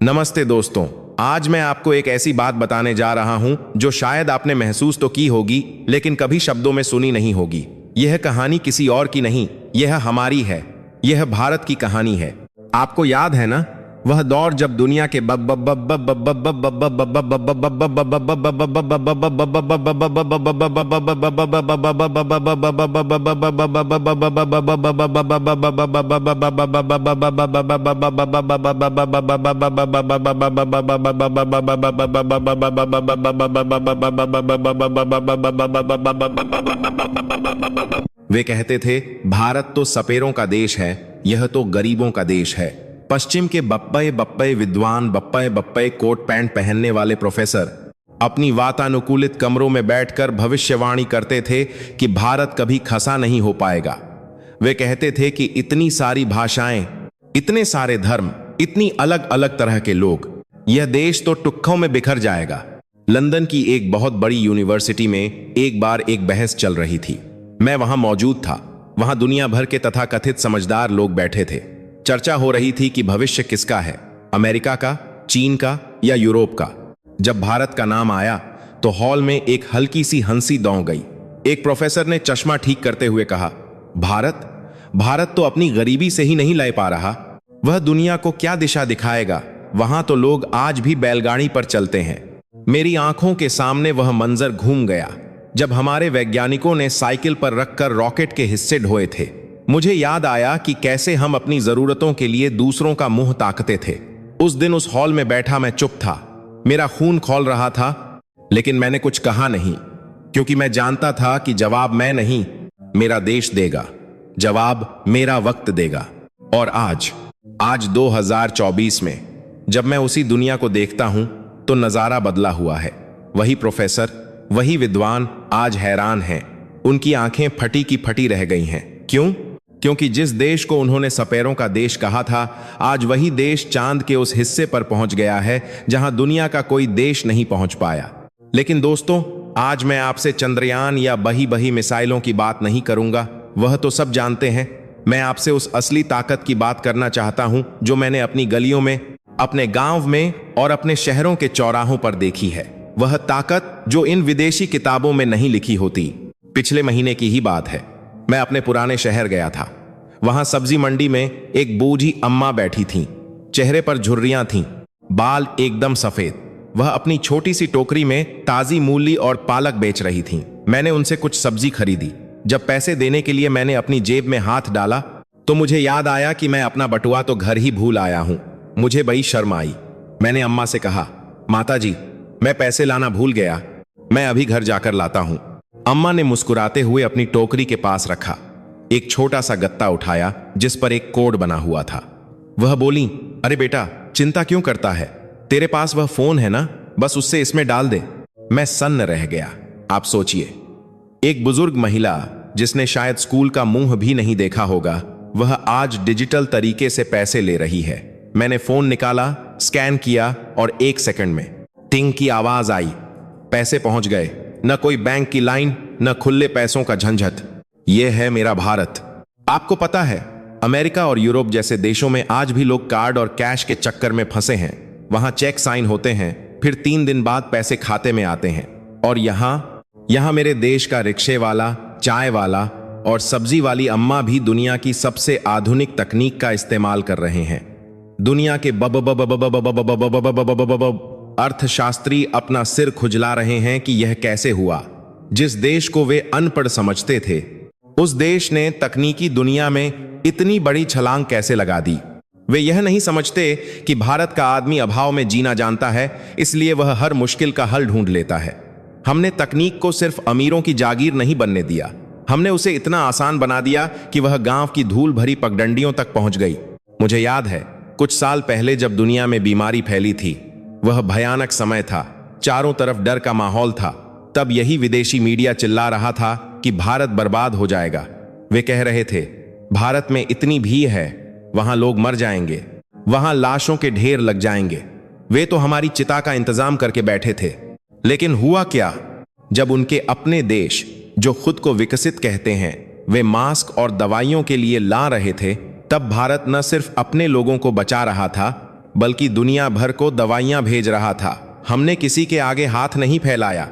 नमस्ते दोस्तों। आज मैं आपको एक ऐसी बात बताने जा रहा हूं जो शायद आपने महसूस तो की होगी लेकिन कभी शब्दों में सुनी नहीं होगी। यह कहानी किसी और की नहीं, यह हमारी है। यह भारत की कहानी है। आपको याद है ना, वह दौर जब दुनिया के वे कहते थे भारत तो सपेरों का देश है, यह तो गरीबों का देश है। पश्चिम के बप्पे बप्पे विद्वान, बप्पे बप्पे कोट पैंट पहनने वाले प्रोफेसर अपनी वातानुकूलित कमरों में बैठकर भविष्यवाणी करते थे कि भारत कभी खसा नहीं हो पाएगा। वे कहते थे कि इतनी सारी भाषाएं, इतने सारे धर्म, इतनी अलग अलग तरह के लोग, यह देश तो टुकड़ों में बिखर जाएगा। लंदन की एक बहुत बड़ी यूनिवर्सिटी में एक बार एक बहस चल रही थी। मैं वहां मौजूद था। वहां दुनिया भर के तथाकथित समझदार लोग बैठे थे। चर्चा हो रही थी कि भविष्य किसका है, अमेरिका का, चीन का या यूरोप का। जब भारत का नाम आया तो हॉल में एक हल्की सी हंसी दौड़ गई। एक प्रोफेसर ने चश्मा ठीक करते हुए कहा, भारत तो अपनी गरीबी से ही नहीं लय पा रहा, वह दुनिया को क्या दिशा दिखाएगा। वहां तो लोग आज भी बैलगाड़ी पर चलते हैं। मेरी आंखों के सामने वह मंजर घूम गया जब हमारे वैज्ञानिकों ने साइकिल पर रखकर रॉकेट के हिस्से ढोए थे। मुझे याद आया कि कैसे हम अपनी जरूरतों के लिए दूसरों का मुंह ताकते थे। उस दिन उस हॉल में बैठा मैं चुप था। मेरा खून खौल रहा था, लेकिन मैंने कुछ कहा नहीं, क्योंकि मैं जानता था कि जवाब मैं नहीं, मेरा देश देगा। जवाब मेरा वक्त देगा। और आज 2024 में जब मैं उसी दुनिया को देखता हूं तो नजारा बदला हुआ है। वही प्रोफेसर, वही विद्वान आज हैरान हैं। उनकी आंखें फटी की फटी रह गई हैं। क्यों? क्योंकि जिस देश को उन्होंने सपेरों का देश कहा था, आज वही देश चांद के उस हिस्से पर पहुंच गया है जहां दुनिया का कोई देश नहीं पहुंच पाया। लेकिन दोस्तों, आज मैं आपसे चंद्रयान या बही मिसाइलों की बात नहीं करूंगा, वह तो सब जानते हैं। मैं आपसे उस असली ताकत की बात करना चाहता हूं जो मैंने अपनी गलियों में, अपने गांव में और अपने शहरों के चौराहों पर देखी है। वह ताकत जो इन विदेशी किताबों में नहीं लिखी होती। पिछले महीने की ही बात है। मैं अपने पुराने शहर गया था। वहां सब्जी मंडी में एक बूढ़ी अम्मा बैठी थीं। चेहरे पर झुर्रियां थीं, बाल एकदम सफेद। वह अपनी छोटी सी टोकरी में ताजी मूली और पालक बेच रही थीं। मैंने उनसे कुछ सब्जी खरीदी। जब पैसे देने के लिए मैंने अपनी जेब में हाथ डाला तो मुझे याद आया कि मैं अपना बटुआ तो घर ही भूल आया हूं। मुझे बड़ी शर्म आई। मैंने अम्मा से कहा, माता जी, मैं पैसे लाना भूल गया, मैं अभी घर जाकर लाता हूं। अम्मा ने मुस्कुराते हुए अपनी टोकरी के पास रखा एक छोटा सा गत्ता उठाया जिस पर एक कोड बना हुआ था। वह बोली, अरे बेटा, चिंता क्यों करता है, तेरे पास वह फोन है ना, बस उससे इसमें डाल दे। मैं सन्न रह गया। आप सोचिए, एक बुजुर्ग महिला जिसने शायद स्कूल का मुंह भी नहीं देखा होगा, वह आज डिजिटल तरीके से पैसे ले रही है। मैंने फोन निकाला, स्कैन किया और 1 सेकंड में टिंग की आवाज आई। पैसे पहुंच गए। न कोई बैंक की लाइन, न खुले पैसों का झंझट। यह है मेरा भारत। आपको पता है, अमेरिका और यूरोप जैसे देशों में आज भी लोग कार्ड और कैश के चक्कर में फंसे हैं। वहां चेक साइन होते हैं, फिर 3 दिन बाद पैसे खाते में आते हैं। और यहां मेरे देश का रिक्शे वाला, चाय वाला और सब्जी वाली अम्मा भी दुनिया की सबसे आधुनिक तकनीक का इस्तेमाल कर रहे हैं। दुनिया के अर्थशास्त्री अपना सिर खुजला रहे हैं कि यह कैसे हुआ। जिस देश को वे अनपढ़ समझते थे, उस देश ने तकनीकी दुनिया में इतनी बड़ी छलांग कैसे लगा दी। वे यह नहीं समझते कि भारत का आदमी अभाव में जीना जानता है, इसलिए वह हर मुश्किल का हल ढूंढ लेता है। हमने तकनीक को सिर्फ अमीरों की जागीर नहीं बनने दिया, हमने उसे इतना आसान बना दिया कि वह गांव की धूल भरी पगडंडियों तक पहुंच गई। मुझे याद है, कुछ साल पहले जब दुनिया में बीमारी फैली थी, वह भयानक समय था। चारों तरफ डर का माहौल था। तब यही विदेशी मीडिया चिल्ला रहा था कि भारत बर्बाद हो जाएगा। वे कह रहे थे, भारत में इतनी भीड़ है, वहां लोग मर जाएंगे, वहां लाशों के ढेर लग जाएंगे। वे तो हमारी चिता का इंतजाम करके बैठे थे। लेकिन हुआ क्या? जब उनके अपने देश, जो खुद को विकसित कहते हैं, वे मास्क और दवाइयों के लिए ला रहे थे, तब भारत न सिर्फ अपने लोगों को बचा रहा था, बल्कि दुनिया भर को दवाइयां भेज रहा था। हमने किसी के आगे हाथ नहीं फैलाया।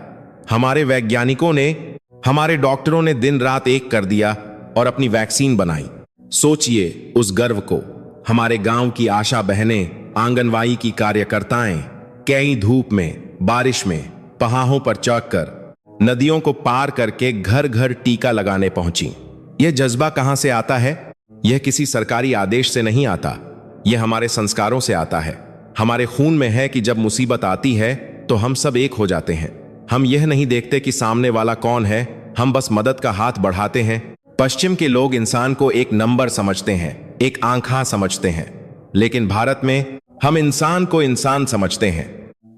हमारे वैज्ञानिकों ने, हमारे डॉक्टरों ने दिन रात एक कर दिया और अपनी वैक्सीन बनाई। सोचिए उस गर्व को। हमारे गांव की आशा बहनें, आंगनवाड़ी की कार्यकर्ताएं कई धूप में, बारिश में, पहाड़ों पर चढ़कर, नदियों को पार करके घर घर टीका लगाने पहुंची। यह जज्बा कहां से आता है? यह किसी सरकारी आदेश से नहीं आता। यह हमारे संस्कारों से आता है। हमारे खून में है कि जब मुसीबत आती है तो हम सब एक हो जाते हैं। हम यह नहीं देखते कि सामने वाला कौन है, हम बस मदद का हाथ बढ़ाते हैं। पश्चिम के लोग इंसान को एक नंबर समझते हैं, एक आंखा समझते हैं, लेकिन भारत में हम इंसान को इंसान समझते हैं।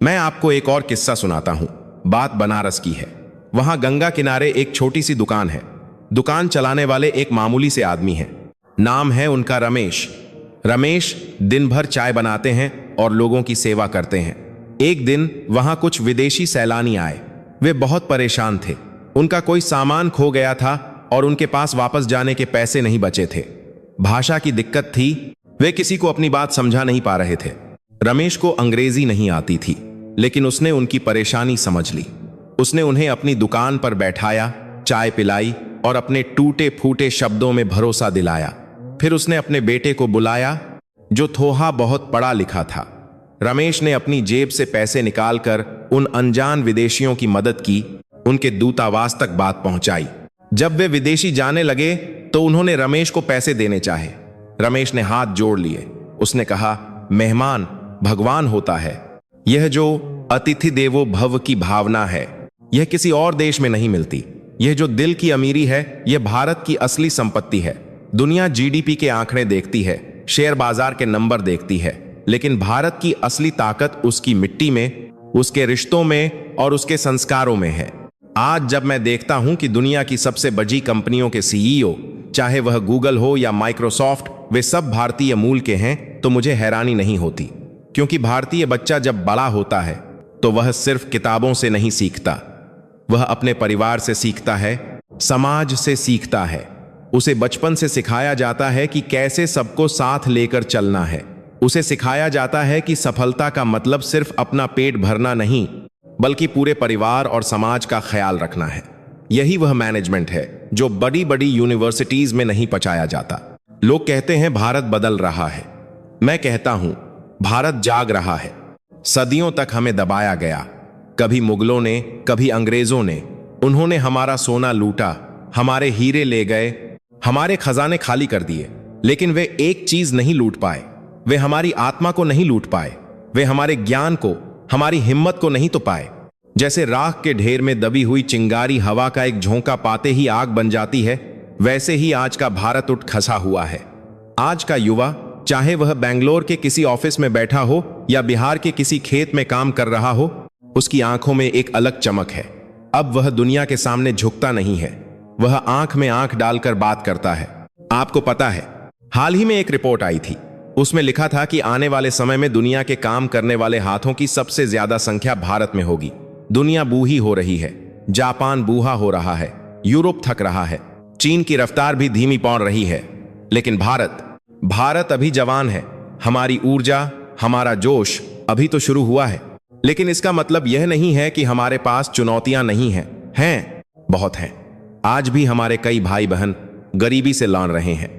मैं आपको एक और किस्सा सुनाता हूं। बात बनारस की है। वहां गंगा किनारे एक छोटी सी दुकान है। दुकान चलाने वाले एक मामूली से आदमी हैं। नाम है उनका रमेश। रमेश दिन भर चाय बनाते हैं और लोगों की सेवा करते हैं। एक दिन वहां कुछ विदेशी सैलानी आए। वे बहुत परेशान थे। उनका कोई सामान खो गया था और उनके पास वापस जाने के पैसे नहीं बचे थे। भाषा की दिक्कत थी। वे किसी को अपनी बात समझा नहीं पा रहे थे। रमेश को अंग्रेजी नहीं आती थी, लेकिन उसने उनकी परेशानी समझ ली। उसने उन्हें अपनी दुकान पर बैठाया, चाय पिलाई और अपने टूटे फूटे शब्दों में भरोसा दिलाया। फिर उसने अपने बेटे को बुलाया, जो थोड़ा बहुत पढ़ा लिखा था। रमेश ने अपनी जेब से पैसे निकालकर उन अनजान विदेशियों की मदद की, उनके दूतावास तक बात पहुंचाई। जब वे विदेशी जाने लगे तो उन्होंने रमेश को पैसे देने चाहे। रमेश ने हाथ जोड़ लिए। उसने कहा, मेहमान भगवान होता है। यह जो अतिथि देवो भव की भावना है, यह किसी और देश में नहीं मिलती। यह जो दिल की अमीरी है, यह भारत की असली संपत्ति है। दुनिया जीडीपी के आंकड़े देखती है, शेयर बाजार के नंबर देखती है, लेकिन भारत की असली ताकत उसकी मिट्टी में, उसके रिश्तों में और उसके संस्कारों में है। आज जब मैं देखता हूं कि दुनिया की सबसे बड़ी कंपनियों के सीईओ, चाहे वह गूगल हो या माइक्रोसॉफ्ट, वे सब भारतीय मूल के हैं, तो मुझे हैरानी नहीं होती। क्योंकि भारतीय बच्चा जब बड़ा होता है तो वह सिर्फ किताबों से नहीं सीखता, वह अपने परिवार से सीखता है, समाज से सीखता है। उसे बचपन से सिखाया जाता है कि कैसे सबको साथ लेकर चलना है। उसे सिखाया जाता है कि सफलता का मतलब सिर्फ अपना पेट भरना नहीं, बल्कि पूरे परिवार और समाज का ख्याल रखना है। यही वह मैनेजमेंट है जो बड़ी बड़ी यूनिवर्सिटीज में नहीं पढ़ाया जाता। लोग कहते हैं भारत बदल रहा है। मैं कहता हूं भारत जाग रहा है। सदियों तक हमें दबाया गया, कभी मुगलों ने, कभी अंग्रेजों ने। उन्होंने हमारा सोना लूटा, हमारे हीरे ले गए, हमारे खजाने खाली कर दिए, लेकिन वे एक चीज नहीं लूट पाए। वे हमारी आत्मा को नहीं लूट पाए। वे हमारे ज्ञान को, हमारी हिम्मत को नहीं तो पाए। जैसे राख के ढेर में दबी हुई चिंगारी हवा का एक झोंका पाते ही आग बन जाती है, वैसे ही आज का भारत उठ खसा हुआ है। आज का युवा, चाहे वह बेंगलोर के किसी ऑफिस में बैठा हो या बिहार के किसी खेत में काम कर रहा हो, उसकी आंखों में एक अलग चमक है। अब वह दुनिया के सामने झुकता नहीं है, वह आंख में आंख डालकर बात करता है। आपको पता है, हाल ही में एक रिपोर्ट आई थी। उसमें लिखा था कि आने वाले समय में दुनिया के काम करने वाले हाथों की सबसे ज्यादा संख्या भारत में होगी। दुनिया बूढ़ी हो रही है, जापान बूढ़ा हो रहा है, यूरोप थक रहा है, चीन की रफ्तार भी धीमी पड़ रही है, लेकिन भारत अभी जवान है। हमारी ऊर्जा, हमारा जोश अभी तो शुरू हुआ है। लेकिन इसका मतलब यह नहीं है कि हमारे पास चुनौतियां नहीं हैं, बहुत हैं। आज भी हमारे कई भाई बहन गरीबी से लड़ रहे हैं।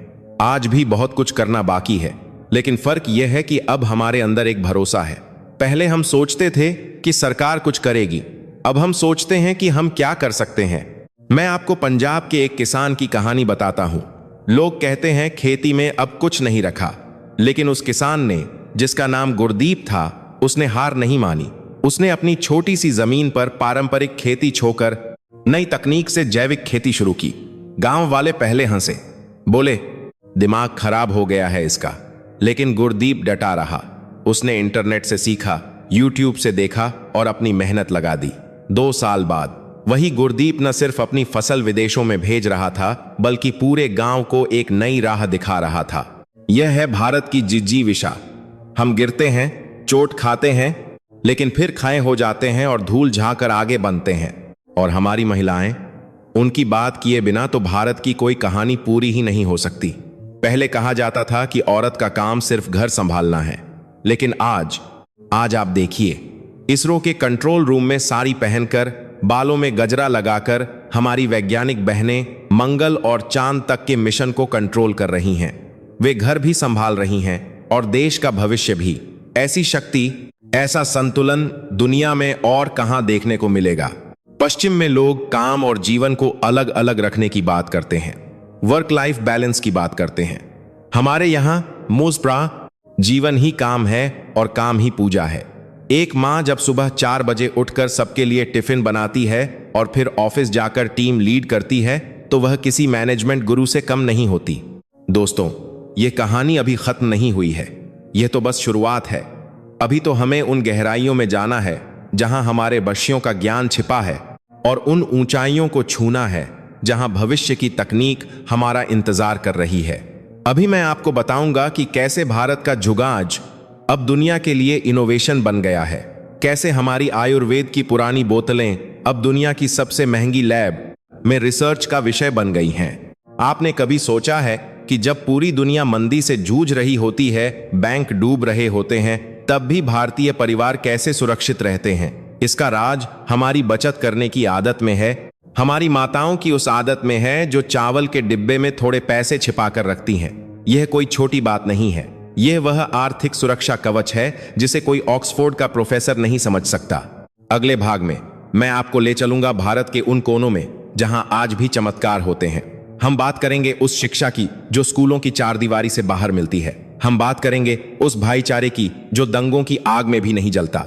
आज भी बहुत कुछ करना बाकी है, लेकिन फर्क यह है कि अब हमारे अंदर एक भरोसा है। पहले हम सोचते थे कि सरकार कुछ करेगी, अब हम सोचते हैं कि हम क्या कर सकते हैं। मैं आपको पंजाब के एक किसान की कहानी बताता हूं। लोग कहते हैं खेती में अब कुछ नहीं रखा, लेकिन उस किसान ने, जिसका नाम गुरदीप था, उसने हार नहीं मानी। उसने अपनी छोटी सी जमीन पर पारंपरिक खेती छोड़कर नई तकनीक से जैविक खेती शुरू की। गांव वाले पहले हंसे, बोले दिमाग खराब हो गया है इसका, लेकिन गुरदीप डटा रहा। उसने इंटरनेट से सीखा, यूट्यूब से देखा और अपनी मेहनत लगा दी। 2 साल बाद वही गुरदीप न सिर्फ अपनी फसल विदेशों में भेज रहा था, बल्कि पूरे गांव को एक नई राह दिखा रहा था। यह है भारत की जिज्जीविषा। हम गिरते हैं, चोट खाते हैं, लेकिन फिर खाए हो जाते हैं और धूल झाकर आगे बनते हैं। और हमारी महिलाएं, उनकी बात किए बिना तो भारत की कोई कहानी पूरी ही नहीं हो सकती। पहले कहा जाता था कि औरत का काम सिर्फ घर संभालना है, लेकिन आज आज आप देखिए, इसरो के कंट्रोल रूम में साड़ी पहनकर, बालों में गजरा लगाकर हमारी वैज्ञानिक बहनें मंगल और चांद तक के मिशन को कंट्रोल कर रही हैं। वे घर भी संभाल रही हैं और देश का भविष्य भी। ऐसी शक्ति, ऐसा संतुलन दुनिया में और कहां देखने को मिलेगा। पश्चिम में लोग काम और जीवन को अलग अलग रखने की बात करते हैं, वर्क लाइफ बैलेंस की बात करते हैं। हमारे यहां मोस्प्रा जीवन ही काम है और काम ही पूजा है। एक माँ जब सुबह 4 बजे उठकर सबके लिए टिफिन बनाती है और फिर ऑफिस जाकर टीम लीड करती है, तो वह किसी मैनेजमेंट गुरु से कम नहीं होती। दोस्तों, ये कहानी अभी खत्म नहीं हुई है, यह तो बस शुरुआत है। अभी तो हमें उन गहराइयों में जाना है जहां हमारे बच्चियों का ज्ञान छिपा है, और उन ऊंचाइयों को छूना है जहां भविष्य की तकनीक हमारा इंतजार कर रही है। अभी मैं आपको बताऊंगा कि कैसे भारत का जुगाज अब दुनिया के लिए इनोवेशन बन गया है, कैसे हमारी आयुर्वेद की पुरानी बोतलें अब दुनिया की सबसे महंगी लैब में रिसर्च का विषय बन गई हैं। आपने कभी सोचा है कि जब पूरी दुनिया मंदी से जूझ रही होती है, बैंक डूब रहे होते हैं, तब भी भारतीय परिवार कैसे सुरक्षित रहते हैं? इसका राज हमारी बचत करने की आदत में है, हमारी माताओं की उस आदत में है जो चावल के डिब्बे में थोड़े पैसे छिपा कर रखती हैं। यह कोई छोटी बात नहीं है, यह वह आर्थिक सुरक्षा कवच है जिसे कोई ऑक्सफोर्ड का प्रोफेसर नहीं समझ सकता। अगले भाग में मैं आपको ले चलूंगा भारत के उन कोनों में जहां आज भी चमत्कार होते हैं। हम बात करेंगे उस शिक्षा की जो स्कूलों की चारदीवारी से बाहर मिलती है। हम बात करेंगे उस भाईचारे की जो दंगों की आग में भी नहीं जलता।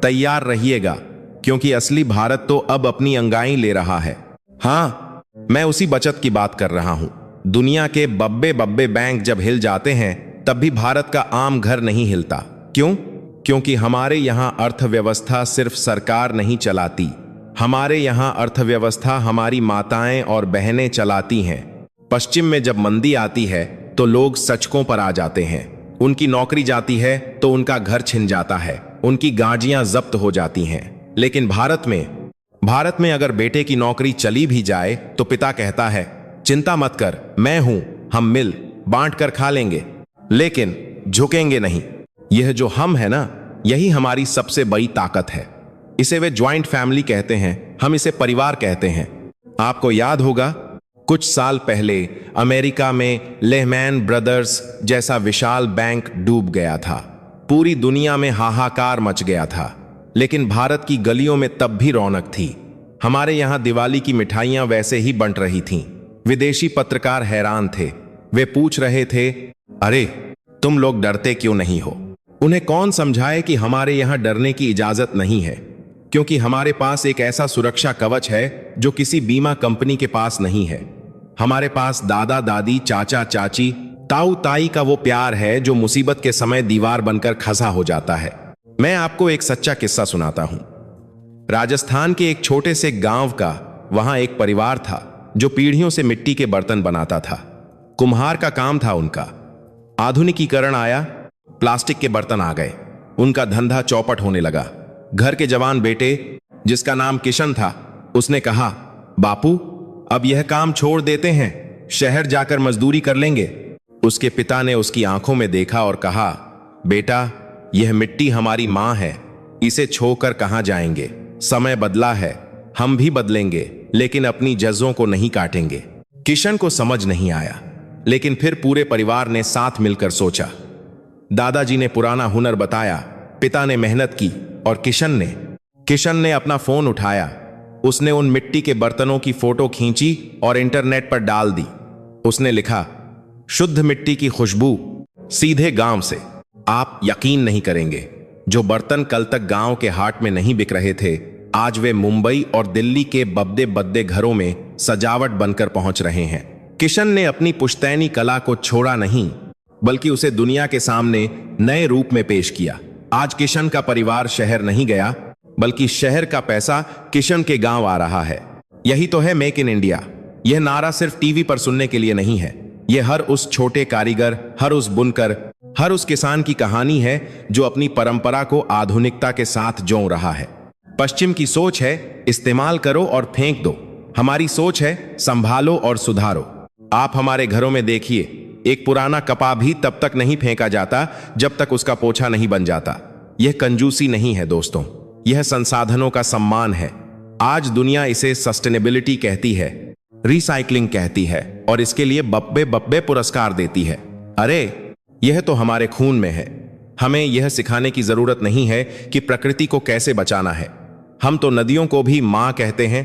तैयार रहिएगा, क्योंकि असली भारत तो अब अपनी अंगाई ले रहा है। हाँ, मैं उसी बचत की बात कर रहा हूं। दुनिया के बब्बे बब्बे बैंक जब हिल जाते हैं, तब भी भारत का आम घर नहीं हिलता। क्यों? क्योंकि हमारे यहां अर्थव्यवस्था सिर्फ सरकार नहीं चलाती, हमारे यहां अर्थव्यवस्था हमारी माताएं और बहनें चलाती हैं। पश्चिम में जब मंदी आती है तो लोग सचकों पर आ जाते हैं। उनकी नौकरी जाती है तो उनका घर छिन जाता है, उनकी गाड़ियां जब्त हो जाती हैं। लेकिन भारत में अगर बेटे की नौकरी चली भी जाए तो पिता कहता है, चिंता मत कर, मैं हूं, हम मिल बांट कर खा लेंगे। लेकिन झुकेंगे नहीं। यह जो हम है ना, यही हमारी सबसे बड़ी ताकत है। इसे वे ज्वाइंट फैमिली कहते हैं, हम इसे परिवार कहते हैं। आपको याद होगा, कुछ साल पहले अमेरिका में लेहमैन ब्रदर्स जैसा विशाल बैंक डूब गया था। पूरी दुनिया में हाहाकार मच गया था, लेकिन भारत की गलियों में तब भी रौनक थी। हमारे यहां दिवाली की मिठाइयां वैसे ही बंट रही थीं। विदेशी पत्रकार हैरान थे। वे पूछ रहे थे, अरे तुम लोग डरते क्यों नहीं हो? उन्हें कौन समझाए कि हमारे यहां डरने की इजाजत नहीं है, क्योंकि हमारे पास एक ऐसा सुरक्षा कवच है जो किसी बीमा कंपनी के पास नहीं है। हमारे पास दादा दादी, चाचा चाची, ताऊ ताई का वो प्यार है जो मुसीबत के समय दीवार बनकर खसा हो जाता है। मैं आपको एक सच्चा किस्सा सुनाता हूं। राजस्थान के एक छोटे से गांव का वहां एक परिवार था जो पीढ़ियों से मिट्टी के बर्तन बनाता था। कुम्हार का काम था उनका। आधुनिकीकरण आया, प्लास्टिक के बर्तन आ गए, उनका धंधा चौपट होने लगा। घर के जवान बेटे, जिसका नाम किशन था, उसने कहा, बापू अब यह काम छोड़ देते हैं, शहर जाकर मजदूरी कर लेंगे। उसके पिता ने उसकी आंखों में देखा और कहा, बेटा यह मिट्टी हमारी मां है, इसे छोकर कहां जाएंगे? समय बदला है, हम भी बदलेंगे, लेकिन अपनी जज्बों को नहीं काटेंगे। किशन को समझ नहीं आया, लेकिन फिर पूरे परिवार ने साथ मिलकर सोचा। दादाजी ने पुराना हुनर बताया, पिता ने मेहनत की और किशन ने अपना फोन उठाया। उसने उन मिट्टी के बर्तनों की फोटो खींची और इंटरनेट पर डाल दी। उसने लिखा, शुद्ध मिट्टी की खुशबू सीधे गांव से। आप यकीन नहीं करेंगे, जो बर्तन कल तक गांव के हाट में नहीं बिक रहे थे, आज वे मुंबई और दिल्ली के बब्बे बद्दे घरों में सजावट बनकर पहुंच रहे हैं। किशन ने अपनी पुश्तैनी कला को छोड़ा नहीं, बल्कि उसे दुनिया के सामने नए रूप में पेश किया। आज किशन का परिवार शहर नहीं गया, बल्कि शहर का पैसा किशन के गांव आ रहा है। यही तो है मेक इन इंडिया। यह नारा सिर्फ टीवी पर सुनने के लिए नहीं है, यह हर उस छोटे कारीगर, हर उस बुनकर, हर उस किसान की कहानी है जो अपनी परंपरा को आधुनिकता के साथ जोड़ रहा है। पश्चिम की सोच है इस्तेमाल करो और फेंक दो, हमारी सोच है संभालो और सुधारो। आप हमारे घरों में देखिए, एक पुराना कपा भी तब तक नहीं फेंका जाता जब तक उसका पोछा नहीं बन जाता। यह कंजूसी नहीं है दोस्तों, यह संसाधनों का सम्मान है। आज दुनिया इसे सस्टेनेबिलिटी कहती है, रिसाइकलिंग कहती है और इसके लिए बब्बे बब्बे पुरस्कार देती है। अरे यह तो हमारे खून में है। हमें यह सिखाने की जरूरत नहीं है कि प्रकृति को कैसे बचाना है। हम तो नदियों को भी मां कहते हैं,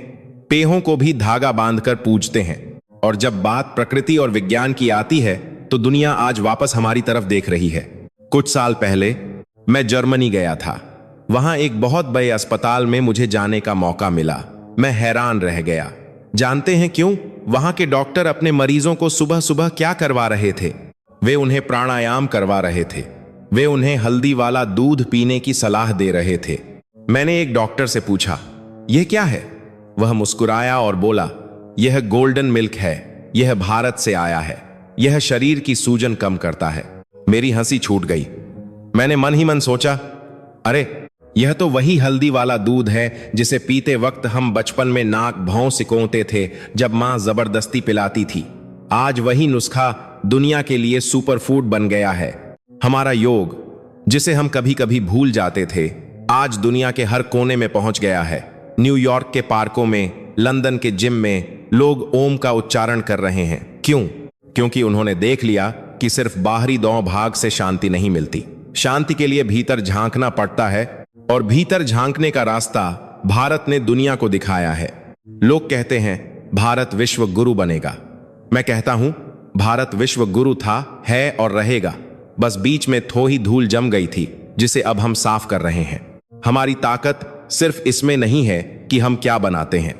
पेहों को भी धागा बांधकर पूजते हैं। और जब बात प्रकृति और विज्ञान की आती है तो दुनिया आज वापस हमारी तरफ देख रही है। कुछ साल पहले मैं जर्मनी गया था। वहां एक बहुत बड़े अस्पताल में मुझे जाने का मौका मिला। मैं हैरान रह गया। जानते हैं क्यों? वहां के डॉक्टर अपने मरीजों को सुबह सुबह क्या करवा रहे थे? वे उन्हें प्राणायाम करवा रहे थे। वे उन्हें हल्दी वाला दूध पीने की सलाह दे रहे थे। मैंने एक डॉक्टर से पूछा, यह क्या है? वह मुस्कुराया और बोला, यह गोल्डन मिल्क है, यह भारत से आया है, यह शरीर की सूजन कम करता है। मेरी हंसी छूट गई। मैंने मन ही मन सोचा, अरे यह तो वही हल्दी वाला दूध है जिसे पीते वक्त हम बचपन में नाक भौं सिकोड़ते थे जब मां जबरदस्ती पिलाती थी। आज वही नुस्खा दुनिया के लिए सुपर फूड बन गया है। हमारा योग, जिसे हम कभी कभी भूल जाते थे, आज दुनिया के हर कोने में पहुंच गया है। न्यूयॉर्क के पार्कों में, लंदन के जिम में लोग ओम का उच्चारण कर रहे हैं। क्यों? क्योंकि उन्होंने देख लिया कि सिर्फ बाहरी दौड़ भाग से शांति नहीं मिलती। शांति के लिए भीतर झांकना पड़ता है और भीतर झांकने का रास्ता भारत ने दुनिया को दिखाया है। लोग कहते हैं भारत विश्व गुरु बनेगा। मैं कहता हूं भारत विश्व गुरु था, है और रहेगा। बस बीच में थोड़ी धूल जम गई थी जिसे अब हम साफ कर रहे हैं। हमारी ताकत सिर्फ इसमें नहीं है कि हम क्या बनाते हैं,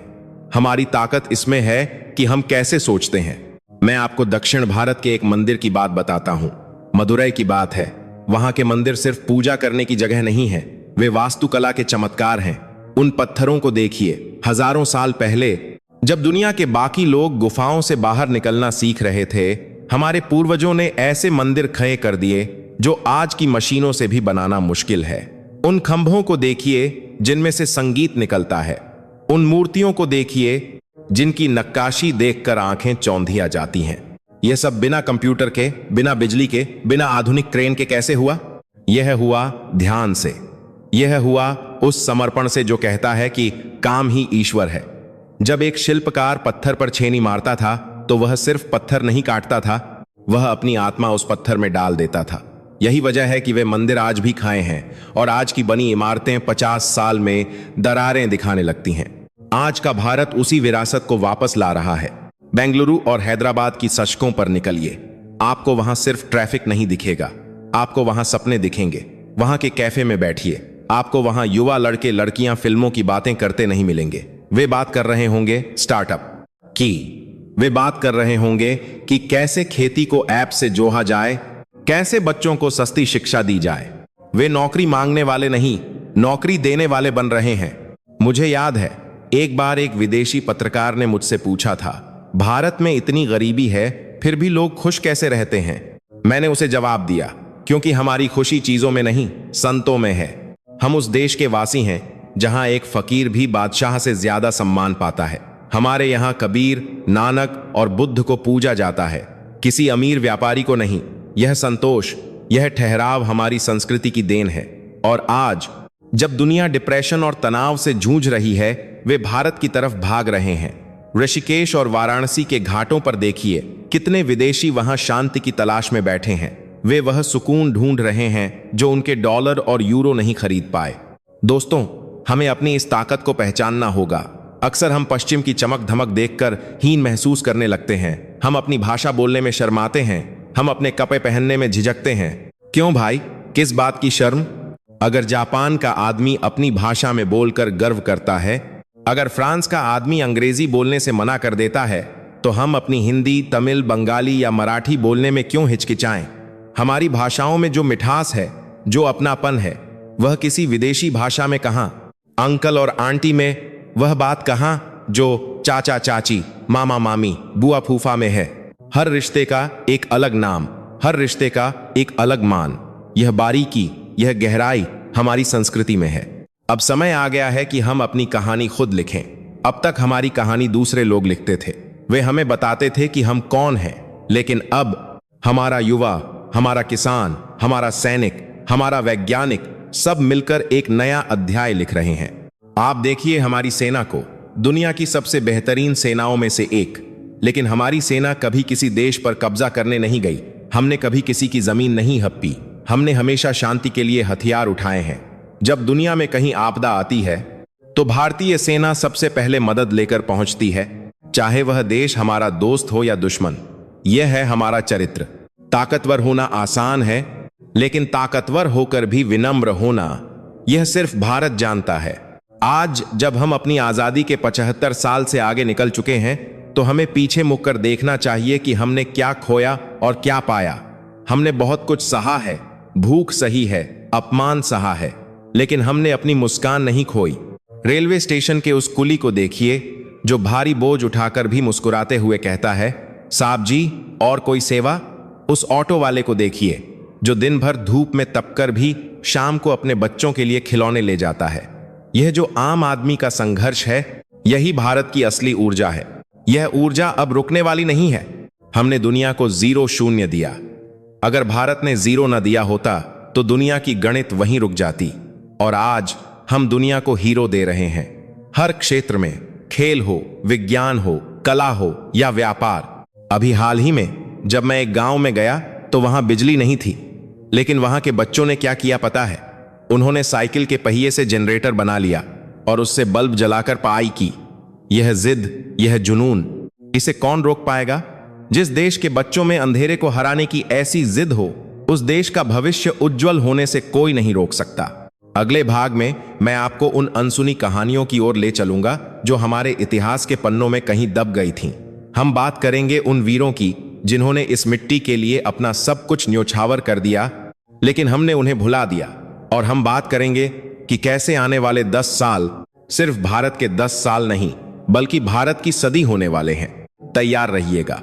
हमारी ताकत इसमें है कि हम कैसे सोचते हैं। मैं आपको दक्षिण भारत के एक मंदिर की बात बताता हूं। मदुरई की बात है। वहां के मंदिर सिर्फ पूजा करने की जगह नहीं है, वे वास्तुकला के चमत्कार हैं। उन पत्थरों को देखिए। हजारों साल पहले जब दुनिया के बाकी लोग गुफाओं से बाहर निकलना सीख रहे थे, हमारे पूर्वजों ने ऐसे मंदिर खड़े कर दिए जो आज की मशीनों से भी बनाना मुश्किल है। उन खंभों को देखिए जिनमें से संगीत निकलता है। उन मूर्तियों को देखिए जिनकी नक्काशी देखकर आंखें चौंधिया जाती हैं। यह सब बिना कंप्यूटर के, बिना बिजली के, बिना आधुनिक क्रेन के कैसे हुआ? यह हुआ ध्यान से। यह हुआ उस समर्पण से जो कहता है कि काम ही ईश्वर है। जब एक शिल्पकार पत्थर पर छेनी मारता था तो वह सिर्फ पत्थर नहीं काटता था, वह अपनी आत्मा उस पत्थर में डाल देता था। यही वजह है कि वे मंदिर आज भी खाए हैं और आज की बनी इमारतें 50 साल में दरारें दिखाने लगती हैं। आज का भारत उसी विरासत को वापस ला रहा है। बेंगलुरु और हैदराबाद की सड़कों पर निकलिए, आपको वहां सिर्फ ट्रैफिक नहीं दिखेगा, आपको वहां सपने दिखेंगे। वहां के कैफे में बैठिए, आपको वहां युवा लड़के लड़कियां फिल्मों की बातें करते नहीं मिलेंगे। वे बात कर रहे होंगे स्टार्टअप की, वे बात कर रहे होंगे कि कैसे खेती को ऐप से जोड़ा जाए, कैसे बच्चों को सस्ती शिक्षा दी जाए। वे नौकरी मांगने वाले नहीं, नौकरी देने वाले बन रहे हैं। मुझे याद है एक बार एक विदेशी पत्रकार ने मुझसे पूछा था, भारत में इतनी गरीबी है फिर भी लोग खुश कैसे रहते हैं? मैंने उसे जवाब दिया, क्योंकि हमारी खुशी चीजों में नहीं, संतों में है। हम उस देश के वासी हैं जहां एक फकीर भी बादशाह से ज्यादा सम्मान पाता है। हमारे यहां कबीर, नानक और बुद्ध को पूजा जाता है, किसी अमीर व्यापारी को नहीं। यह संतोष, यह ठहराव हमारी संस्कृति की देन है। और आज जब दुनिया डिप्रेशन और तनाव से जूझ रही है, वे भारत की तरफ भाग रहे हैं। ऋषिकेश और वाराणसी के घाटों पर देखिए, कितने विदेशी वहां शांति की तलाश में बैठे हैं। वे वह सुकून ढूंढ रहे हैं जो उनके डॉलर और यूरो नहीं खरीद पाए। दोस्तों, हमें अपनी इस ताकत को पहचानना होगा। अक्सर हम पश्चिम की चमक धमक देखकर हीन महसूस करने लगते हैं। हम अपनी भाषा बोलने में शर्माते हैं, हम अपने कपड़े पहनने में झिझकते हैं। क्यों भाई, किस बात की शर्म? अगर जापान का आदमी अपनी भाषा में बोलकर गर्व करता है, अगर फ्रांस का आदमी अंग्रेजी बोलने से मना कर देता है, तो हम अपनी हिंदी, तमिल, बंगाली या मराठी बोलने में क्यों हिचकिचाएं? हमारी भाषाओं में जो मिठास है, जो अपनापन है, वह किसी विदेशी भाषा में कहां? अंकल और आंटी में वह बात कहां जो चाचा चाची, मामा मामी, बुआ फूफा में है? हर रिश्ते का एक अलग नाम, हर रिश्ते का एक अलग मान। यह बारीकी, यह गहराई हमारी संस्कृति में है। अब समय आ गया है कि हम अपनी कहानी खुद लिखें। अब तक हमारी कहानी दूसरे लोग लिखते थे, वे हमें बताते थे कि हम कौन हैं, लेकिन अब हमारा युवा, हमारा किसान, हमारा सैनिक, हमारा वैज्ञानिक सब मिलकर एक नया अध्याय लिख रहे हैं। आप देखिए हमारी सेना को, दुनिया की सबसे बेहतरीन सेनाओं में से एक। लेकिन हमारी सेना कभी किसी देश पर कब्जा करने नहीं गई। हमने कभी किसी की जमीन नहीं हड़पी। हमने हमेशा शांति के लिए हथियार उठाए हैं। जब दुनिया में कहीं आपदा आती है तो भारतीय सेना सबसे पहले मदद लेकर पहुंचती है, चाहे वह देश हमारा दोस्त हो या दुश्मन। यह है हमारा चरित्र। ताकतवर होना आसान है, लेकिन ताकतवर होकर भी विनम्र होना, यह सिर्फ भारत जानता है। आज जब हम अपनी आजादी के 75 साल से आगे निकल चुके हैं, तो हमें पीछे मुड़कर देखना चाहिए कि हमने क्या खोया और क्या पाया। हमने बहुत कुछ सहा है, भूख सही है, अपमान सहा है, लेकिन हमने अपनी मुस्कान नहीं खोई। रेलवे स्टेशन के उस कुली को देखिए जो भारी बोझ उठाकर भी मुस्कुराते हुए कहता है, साहब जी और कोई सेवा। उस ऑटो वाले को देखिए जो दिन भर धूप में तपकर भी शाम को अपने बच्चों के लिए खिलौने ले जाता है। यह जो आम आदमी का संघर्ष है, यही भारत की असली ऊर्जा है। यह ऊर्जा अब रुकने वाली नहीं है। हमने दुनिया को 0 शून्य दिया। अगर भारत ने 0 न दिया होता तो दुनिया की गणित वहीं रुक जाती। और आज हम दुनिया को हीरो दे रहे हैं। हर क्षेत्र में, खेल हो, विज्ञान हो, कला हो या व्यापार। अभी हाल ही में जब मैं एक गांव में गया तो वहां बिजली नहीं थी, लेकिन वहां के बच्चों ने क्या किया पता है? उन्होंने साइकिल के पहिए से जनरेटर बना लिया और उससे बल्ब जलाकर पढ़ाई की। यह जिद, यह जुनून, इसे कौन रोक पाएगा? जिस देश के बच्चों में अंधेरे को हराने की ऐसी जिद हो, उस देश का भविष्य उज्जवल होने से कोई नहीं रोक सकता। अगले भाग में मैं आपको उन अनसुनी कहानियों की ओर ले चलूंगा जो हमारे इतिहास के पन्नों में कहीं दब गई थीं। हम बात करेंगे उन वीरों की जिन्होंने इस मिट्टी के लिए अपना सब कुछ न्योछावर कर दिया, लेकिन हमने उन्हें भुला दिया। और हम बात करेंगे कि कैसे आने वाले 10 साल सिर्फ भारत के 10 साल नहीं, बल्कि भारत की सदी होने वाले हैं। तैयार रहिएगा,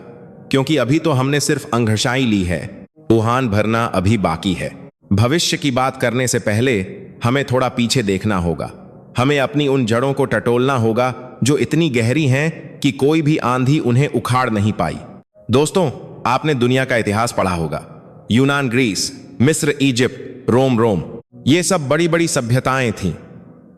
क्योंकि अभी तो हमने सिर्फ अंघर्षाई ली है, उहान भरना अभी बाकी है। भविष्य की बात करने से पहले हमें थोड़ा पीछे देखना होगा। हमें अपनी उन जड़ों को टटोलना होगा जो इतनी गहरी हैं कि कोई भी आंधी उन्हें उखाड़ नहीं पाई। दोस्तों, आपने दुनिया का इतिहास पढ़ा होगा। यूनान, ग्रीस, मिस्र, इजिप्ट, रोम, ये सब बड़ी बड़ी सभ्यताएं थीं।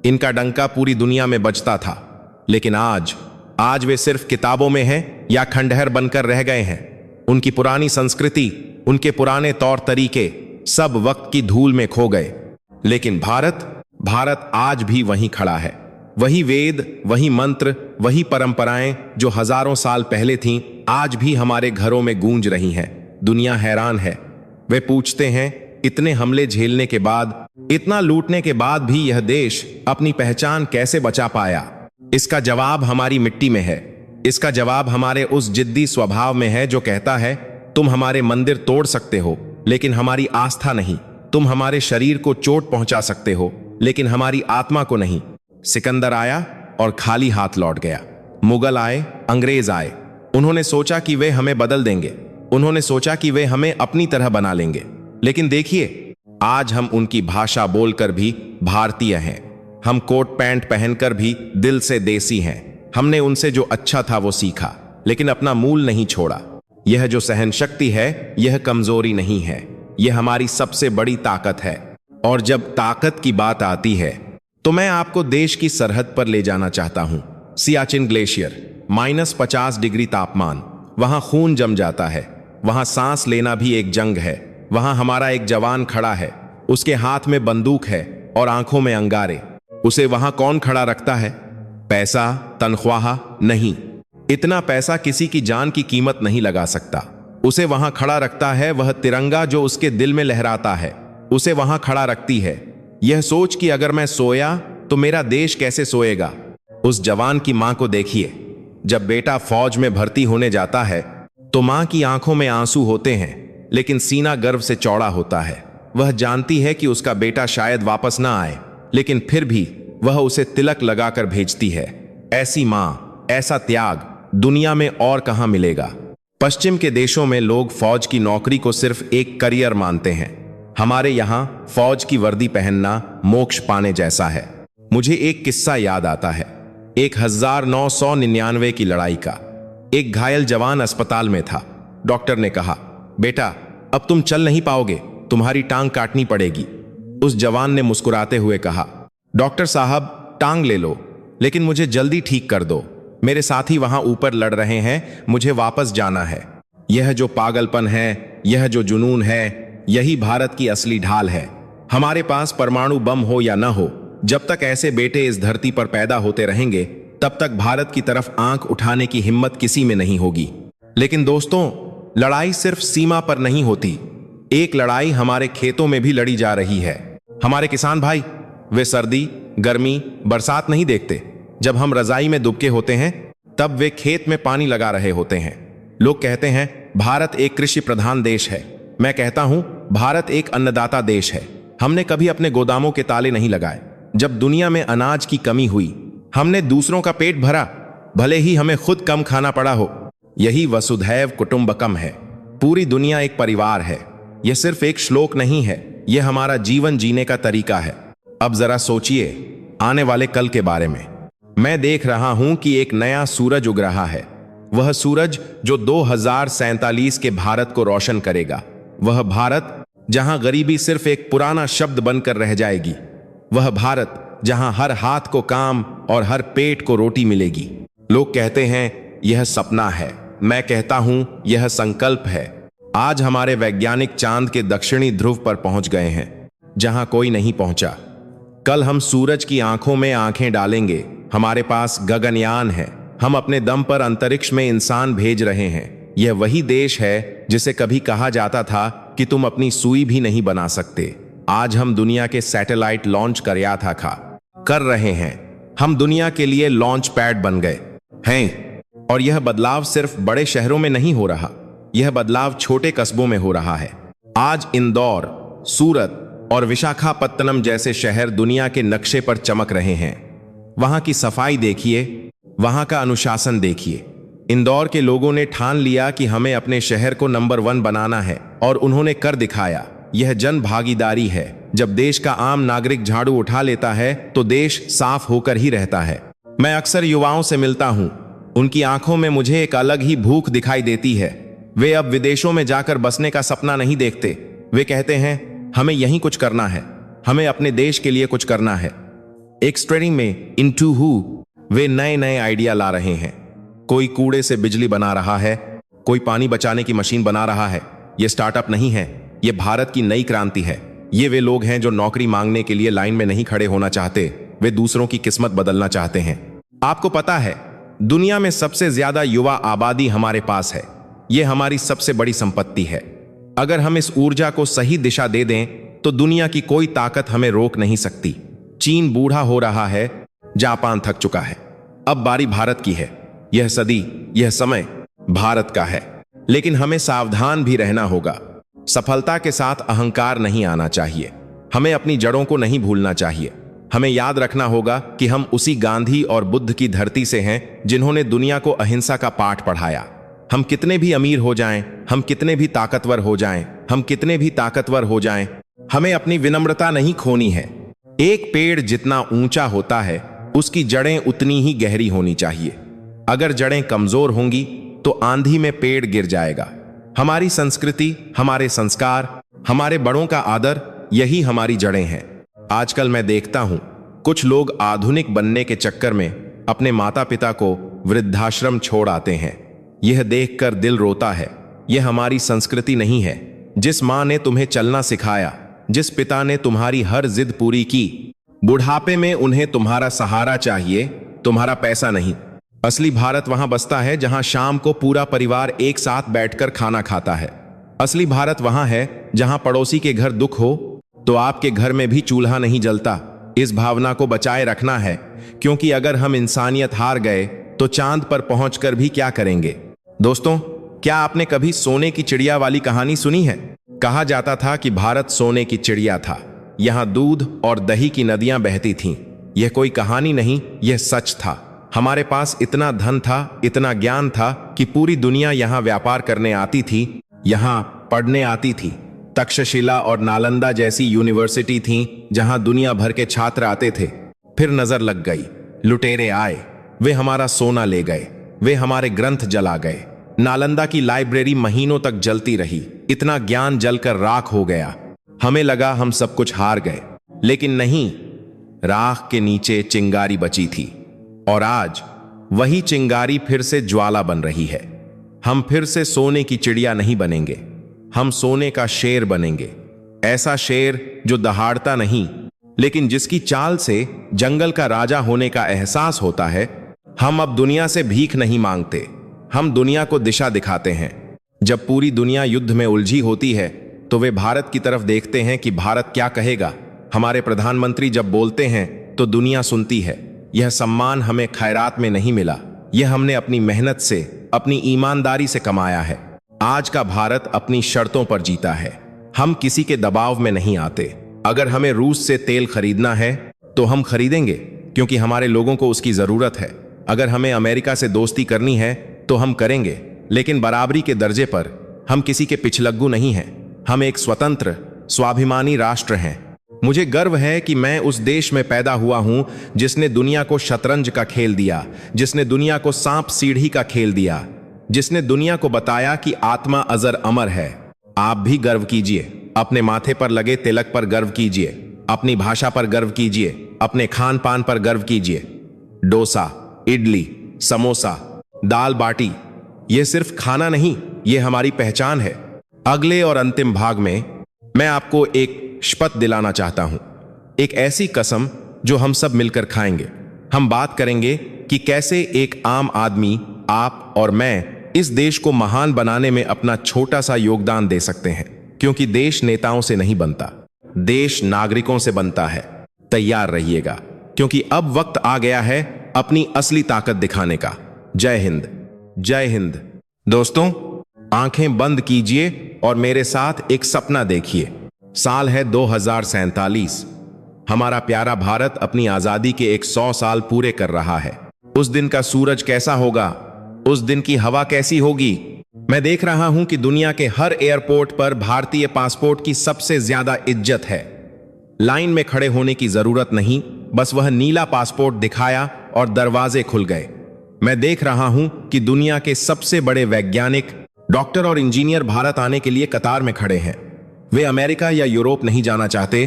इनका डंका पूरी दुनिया में बजता था। लेकिन आज वे सिर्फ किताबों में हैं या खंडहर बनकर रह गए हैं। उनकी पुरानी संस्कृति, उनके पुराने तौर तरीके सब वक्त की धूल में खो गए। लेकिन भारत आज भी वहीं खड़ा है। वही वेद, वही मंत्र, वही परंपराएं जो हजारों साल पहले थीं, आज भी हमारे घरों में गूंज रही हैं। दुनिया हैरान है। वे पूछते हैं, इतने हमले झेलने के बाद, इतना लूटने के बाद भी यह देश अपनी पहचान कैसे बचा पाया? इसका जवाब हमारी मिट्टी में है। इसका जवाब हमारे उस जिद्दी स्वभाव में है जो कहता है, तुम हमारे मंदिर तोड़ सकते हो, लेकिन हमारी आस्था नहीं। तुम हमारे शरीर को चोट पहुंचा सकते हो, लेकिन हमारी आत्मा को नहीं। सिकंदर आया और खाली हाथ लौट गया। मुगल आए, अंग्रेज आए। उन्होंने सोचा कि वे हमें बदल देंगे। उन्होंने सोचा कि वे हमें अपनी तरह बना लेंगे। लेकिन देखिए, आज हम उनकी भाषा बोलकर भी भारतीय हैं। हम कोट पैंट पहनकर भी दिल से देसी हैं। हमने उनसे जो अच्छा था वो सीखा, लेकिन अपना मूल नहीं छोड़ा। यह जो सहन शक्ति है, यह कमजोरी नहीं है, यह हमारी सबसे बड़ी ताकत है। और जब ताकत की बात आती है तो मैं आपको देश की सरहद पर ले जाना चाहता हूं। सियाचिन ग्लेशियर, -50 डिग्री तापमान, वहां खून जम जाता है। वहां सांस लेना भी एक जंग है। वहां हमारा एक जवान खड़ा है, उसके हाथ में बंदूक है और आंखों में अंगारे। उसे वहां कौन खड़ा रखता है? पैसा, तनख्वाह नहीं। इतना पैसा किसी की जान की कीमत नहीं लगा सकता। उसे वहां खड़ा रखता है वह तिरंगा जो उसके दिल में लहराता है। उसे वहां खड़ा रखती है यह सोच कि अगर मैं सोया तो मेरा देश कैसे सोएगा। उस जवान की मां को देखिए। जब बेटा फौज में भर्ती होने जाता है तो मां की आंखों में आंसू होते हैं, लेकिन सीना गर्व से चौड़ा होता है। वह जानती है कि उसका बेटा शायद वापस ना आए, लेकिन फिर भी वह उसे तिलक लगाकर भेजती है। ऐसी मां, ऐसा त्याग दुनिया में और कहां मिलेगा? पश्चिम के देशों में लोग फौज की नौकरी को सिर्फ एक करियर मानते हैं। हमारे यहां फौज की वर्दी पहनना मोक्ष पाने जैसा है। मुझे एक किस्सा याद आता है, 1999 की लड़ाई का। एक घायल जवान अस्पताल में था। डॉक्टर ने कहा, बेटा, अब तुम चल नहीं पाओगे, तुम्हारी टांग काटनी पड़ेगी। उस जवान ने मुस्कुराते हुए कहा, डॉक्टर साहब टांग ले लो, लेकिन मुझे जल्दी ठीक कर दो। मेरे साथी वहां ऊपर लड़ रहे हैं, मुझे वापस जाना है। यह जो पागलपन है, यह जो जुनून है, यही भारत की असली ढाल है। हमारे पास परमाणु बम हो या न हो, जब तक ऐसे बेटे इस धरती पर पैदा होते रहेंगे, तब तक भारत की तरफ आंख उठाने की हिम्मत किसी में नहीं होगी। लेकिन दोस्तों, लड़ाई सिर्फ सीमा पर नहीं होती, एक लड़ाई हमारे खेतों में भी लड़ी जा रही है। हमारे किसान भाई, वे सर्दी, गर्मी, बरसात नहीं देखते। जब हम रजाई में दुबके होते हैं, तब वे खेत में पानी लगा रहे होते हैं। लोग कहते हैं भारत एक कृषि प्रधान देश है। मैं कहता हूं भारत एक अन्नदाता देश है। हमने कभी अपने गोदामों के ताले नहीं लगाए। जब दुनिया में अनाज की कमी हुई, हमने दूसरों का पेट भरा, भले ही हमें खुद कम खाना पड़ा हो। यही वसुधैव कुटुंबकम है। पूरी दुनिया एक परिवार है। यह सिर्फ एक श्लोक नहीं है, यह हमारा जीवन जीने का तरीका है। अब जरा सोचिए आने वाले कल के बारे में। मैं देख रहा हूं कि एक नया सूरज उग रहा है। वह सूरज जो 2047 के भारत को रोशन करेगा। वह भारत जहां गरीबी सिर्फ एक पुराना शब्द बनकर रह जाएगी। वह भारत जहां हर हाथ को काम और हर पेट को रोटी मिलेगी। लोग कहते हैं यह सपना है, मैं कहता हूं यह संकल्प है। आज हमारे वैज्ञानिक चांद के दक्षिणी ध्रुव पर पहुंच गए हैं, जहां कोई नहीं पहुंचा। कल हम सूरज की आंखों में आंखें डालेंगे। हमारे पास गगनयान है। हम अपने दम पर अंतरिक्ष में इंसान भेज रहे हैं। यह वही देश है जिसे कभी कहा जाता था कि तुम अपनी सुई भी नहीं बना सकते। आज हम दुनिया के सैटेलाइट लॉन्च कर रहे हैं। हम दुनिया के लिए लॉन्च पैड बन गए हैं। और यह बदलाव सिर्फ बड़े शहरों में नहीं हो रहा, यह बदलाव छोटे कस्बों में हो रहा है। आज इंदौर, सूरत और विशाखापत्तनम जैसे शहर दुनिया के नक्शे पर चमक रहे हैं। वहां की सफाई देखिए, वहां का अनुशासन देखिए। इंदौर के लोगों ने ठान लिया कि हमें अपने शहर को नंबर 1 बनाना है, और उन्होंने कर दिखाया। यह जन भागीदारी है। जब देश का आम नागरिक झाड़ू उठा लेता है, तो देश साफ होकर ही रहता है। मैं अक्सर युवाओं से मिलता हूं, उनकी आंखों में मुझे एक अलग ही भूख दिखाई देती है। वे अब विदेशों में जाकर बसने का सपना नहीं देखते। वे कहते हैं हमें यहीं कुछ करना है, हमें अपने देश के लिए कुछ करना है। एक्सट्रेडिंग में इनटू हु वे नए नए आइडिया ला रहे हैं। कोई कूड़े से बिजली बना रहा है, कोई पानी बचाने की मशीन बना रहा है। ये स्टार्टअप नहीं है, ये भारत की नई क्रांति है। ये वे लोग हैं जो नौकरी मांगने के लिए लाइन में नहीं खड़े होना चाहते, वे दूसरों की किस्मत बदलना चाहते हैं। आपको पता है, दुनिया में सबसे ज्यादा युवा आबादी हमारे पास है। ये हमारी सबसे बड़ी संपत्ति है। अगर हम इस ऊर्जा को सही दिशा दे दें, तो दुनिया की कोई ताकत हमें रोक नहीं सकती। चीन बूढ़ा हो रहा है, जापान थक चुका है, अब बारी भारत की है। यह सदी, यह समय भारत का है। लेकिन हमें सावधान भी रहना होगा। सफलता के साथ अहंकार नहीं आना चाहिए। हमें अपनी जड़ों को नहीं भूलना चाहिए। हमें याद रखना होगा कि हम उसी गांधी और बुद्ध की धरती से हैं जिन्होंने दुनिया को अहिंसा का पाठ पढ़ाया। हम कितने भी अमीर हो जाएं, हम कितने भी ताकतवर हो जाएं, हम कितने भी ताकतवर हो जाएं, हमें अपनी विनम्रता नहीं खोनी है। एक पेड़ जितना ऊंचा होता है, उसकी जड़ें उतनी ही गहरी होनी चाहिए। अगर जड़ें कमजोर होंगी तो आंधी में पेड़ गिर जाएगा। हमारी संस्कृति, हमारे संस्कार, हमारे बड़ों का आदर, यही हमारी जड़ें हैं। आजकल मैं देखता हूं कुछ लोग आधुनिक बनने के चक्कर में अपने माता पिता को वृद्धाश्रम छोड़ आते हैं। यह देखकर दिल रोता है। यह हमारी संस्कृति नहीं है। जिस मां ने तुम्हें चलना सिखाया, जिस पिता ने तुम्हारी हर जिद पूरी की, बुढ़ापे में उन्हें तुम्हारा सहारा चाहिए, तुम्हारा पैसा नहीं। असली भारत वहां बसता है जहां शाम को पूरा परिवार एक साथ बैठकर खाना खाता है। असली भारत वहां है जहां पड़ोसी के घर दुख हो तो आपके घर में भी चूल्हा नहीं जलता। इस भावना को बचाए रखना है, क्योंकि अगर हम इंसानियत हार गए तो चांद पर पहुंचकर भी क्या करेंगे। दोस्तों, क्या आपने कभी सोने की चिड़िया वाली कहानी सुनी है? कहा जाता था कि भारत सोने की चिड़िया था। यहां दूध और दही की नदियां बहती थीं। यह कोई कहानी नहीं, यह सच था। हमारे पास इतना धन था, इतना ज्ञान था कि पूरी दुनिया यहां व्यापार करने आती थी, यहां पढ़ने आती थी। तक्षशिला और नालंदा जैसी यूनिवर्सिटी थीं जहां दुनिया भर के छात्र आते थे। फिर नजर लग गई, लुटेरे आए, वे हमारा सोना ले गए, वे हमारे ग्रंथ जला गए। नालंदा की लाइब्रेरी महीनों तक जलती रही, इतना ज्ञान जलकर राख हो गया। हमें लगा हम सब कुछ हार गए, लेकिन नहीं, राख के नीचे चिंगारी बची थी और आज वही चिंगारी फिर से ज्वाला बन रही है। हम फिर से सोने की चिड़िया नहीं बनेंगे, हम सोने का शेर बनेंगे। ऐसा शेर जो दहाड़ता नहीं, लेकिन जिसकी चाल से जंगल का राजा होने का एहसास होता है। हम अब दुनिया से भीख नहीं मांगते, हम दुनिया को दिशा दिखाते हैं। जब पूरी दुनिया युद्ध में उलझी होती है तो वे भारत की तरफ देखते हैं कि भारत क्या कहेगा। हमारे प्रधानमंत्री जब बोलते हैं तो दुनिया सुनती है। यह सम्मान हमें खैरात में नहीं मिला, यह हमने अपनी मेहनत से, अपनी ईमानदारी से कमाया है। आज का भारत अपनी शर्तों पर जीता है। हम किसी के दबाव में नहीं आते। अगर हमें रूस से तेल खरीदना है तो हम खरीदेंगे, क्योंकि हमारे लोगों को उसकी जरूरत है। अगर हमें अमेरिका से दोस्ती करनी है तो हम करेंगे, लेकिन बराबरी के दर्जे पर। हम किसी के पिछलग्गू नहीं हैं। हम एक स्वतंत्र, स्वाभिमानी राष्ट्र हैं। मुझे गर्व है कि मैं उस देश में पैदा हुआ हूं जिसने दुनिया को शतरंज का खेल दिया, जिसने दुनिया को सांप सीढ़ी का खेल दिया, जिसने दुनिया को बताया कि आत्मा अजर अमर है। आप भी गर्व कीजिए, अपने माथे पर लगे तिलक पर गर्व कीजिए, अपनी भाषा पर गर्व कीजिए, अपने खान पान पर गर्व कीजिए। डोसा, इडली, समोसा, दाल बाटी, यह सिर्फ खाना नहीं, यह हमारी पहचान है। अगले और अंतिम भाग में मैं आपको एक शपथ दिलाना चाहता हूं, एक ऐसी कसम जो हम सब मिलकर खाएंगे। हम बात करेंगे कि कैसे एक आम आदमी, आप और मैं, इस देश को महान बनाने में अपना छोटा सा योगदान दे सकते हैं। क्योंकि देश नेताओं से नहीं बनता, देश नागरिकों से बनता है। तैयार रहिएगा, क्योंकि अब वक्त आ गया है अपनी असली ताकत दिखाने का। जय हिंद, जय हिंद। दोस्तों, आंखें बंद कीजिए और मेरे साथ एक सपना देखिए। साल है 2047। हमारा प्यारा भारत अपनी आजादी के 100 साल पूरे कर रहा है। उस दिन का सूरज कैसा होगा, उस दिन की हवा कैसी होगी। मैं देख रहा हूं कि दुनिया के हर एयरपोर्ट पर भारतीय पासपोर्ट की सबसे ज्यादा इज्जत है। लाइन में खड़े होने की जरूरत नहीं, बस वह नीला पासपोर्ट दिखाया और दरवाजे खुल गए। मैं देख रहा हूं कि दुनिया के सबसे बड़े वैज्ञानिक, डॉक्टर और इंजीनियर भारत आने के लिए कतार में खड़े हैं। वे अमेरिका या यूरोप नहीं जाना चाहते,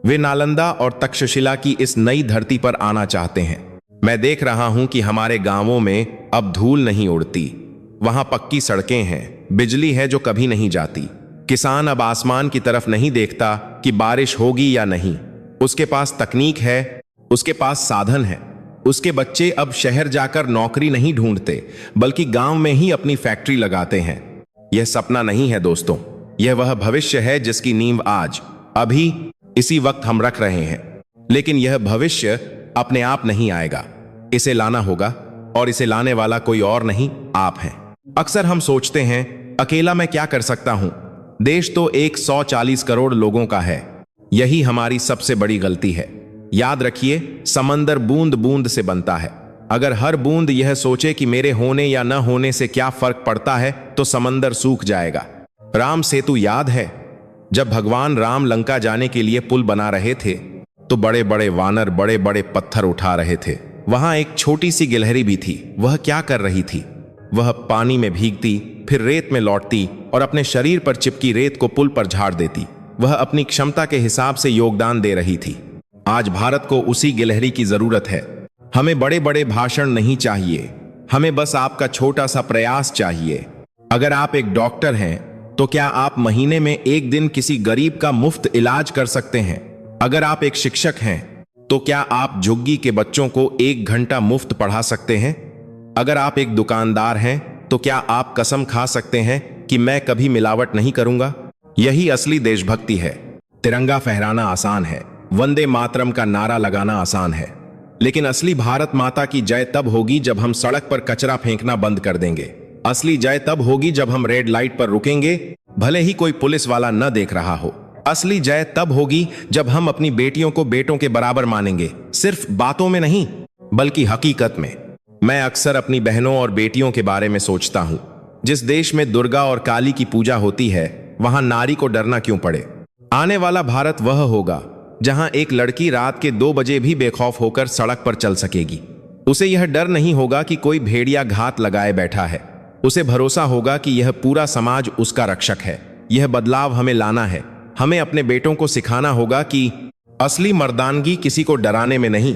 वे नालंदा और तक्षशिला की इस नई धरती पर आना चाहते हैं। मैं देख रहा हूं कि हमारे गांवों में अब धूल नहीं उड़ती, वहां पक्की सड़कें हैं, बिजली है जो कभी नहीं जाती। किसान अब आसमान की तरफ नहीं देखता कि बारिश होगी या नहीं। उसके पास तकनीक है, उसके पास साधन है। उसके बच्चे अब शहर जाकर नौकरी नहीं ढूंढते, बल्कि गांव में ही अपनी फैक्ट्री लगाते हैं। यह सपना नहीं है दोस्तों, यह वह भविष्य है जिसकी नींव आज, अभी, इसी वक्त हम रख रहे हैं। लेकिन यह भविष्य अपने आप नहीं आएगा, इसे लाना होगा, और इसे लाने वाला कोई और नहीं, आप हैं। अक्सर हम सोचते हैं, अकेला मैं क्या कर सकता हूं। देश तो 140 करोड़ लोगों का है। यही हमारी सबसे बड़ी गलती है। याद रखिए, समंदर बूंद बूंद से बनता है। अगर हर बूंद यह सोचे कि मेरे होने या न होने से क्या फर्क पड़ता है, तो समंदर सूख जाएगा। राम सेतु याद है? जब भगवान राम लंका जाने के लिए पुल बना रहे थे तो बड़े बड़े वानर बड़े बड़े पत्थर उठा रहे थे। वहां एक छोटी सी गिलहरी भी थी। वह क्या कर रही थी? वह पानी में भीगती, फिर रेत में लौटती और अपने शरीर पर चिपकी रेत को पुल पर झाड़ देती। वह अपनी क्षमता के हिसाब से योगदान दे रही थी। आज भारत को उसी गिलहरी की जरूरत है। हमें बड़े बड़े भाषण नहीं चाहिए, हमें बस आपका छोटा सा प्रयास चाहिए। अगर आप एक डॉक्टर हैं तो क्या आप महीने में एक दिन किसी गरीब का मुफ्त इलाज कर सकते हैं? अगर आप एक शिक्षक हैं तो क्या आप झुग्गी के बच्चों को 1 घंटा मुफ्त पढ़ा सकते हैं? अगर आप एक दुकानदार हैं तो क्या आप कसम खा सकते हैं कि मैं कभी मिलावट नहीं करूंगा? यही असली देशभक्ति है। तिरंगा फहराना आसान है, वंदे मातरम का नारा लगाना आसान है, लेकिन असली भारत माता की जय तब होगी जब हम सड़क पर कचरा फेंकना बंद कर देंगे। असली जय तब होगी जब हम रेड लाइट पर रुकेंगे, भले ही कोई पुलिस वाला न देख रहा हो। असली जय तब होगी जब हम अपनी बेटियों को बेटों के बराबर मानेंगे, सिर्फ बातों में नहीं बल्कि हकीकत में। मैं अक्सर अपनी बहनों और बेटियों के बारे में सोचता हूं। जिस देश में दुर्गा और काली की पूजा होती है, वहां नारी को डरना क्यों पड़े? आने वाला भारत वह होगा जहां एक लड़की रात के 2 बजे भी बेखौफ होकर सड़क पर चल सकेगी। उसे यह डर नहीं होगा कि कोई भेड़िया घात लगाए बैठा है। उसे भरोसा होगा कि यह पूरा समाज उसका रक्षक है। यह बदलाव हमें लाना है। हमें अपने बेटों को सिखाना होगा कि असली मर्दानगी किसी को डराने में नहीं,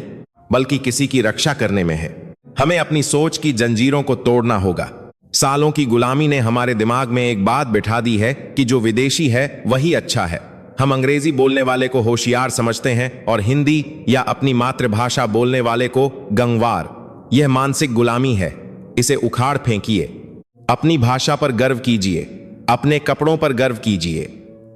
बल्कि किसी की रक्षा करने में है। हमें अपनी सोच की जंजीरों को तोड़ना होगा। सालों की गुलामी ने हमारे दिमाग में एक बात बिठा दी है कि जो विदेशी है वही अच्छा है। हम अंग्रेजी बोलने वाले को होशियार समझते हैं और हिंदी या अपनी मातृभाषा बोलने वाले को गंगवार। यह मानसिक गुलामी है, इसे उखाड़ फेंकिए। अपनी भाषा पर गर्व कीजिए, अपने कपड़ों पर गर्व कीजिए।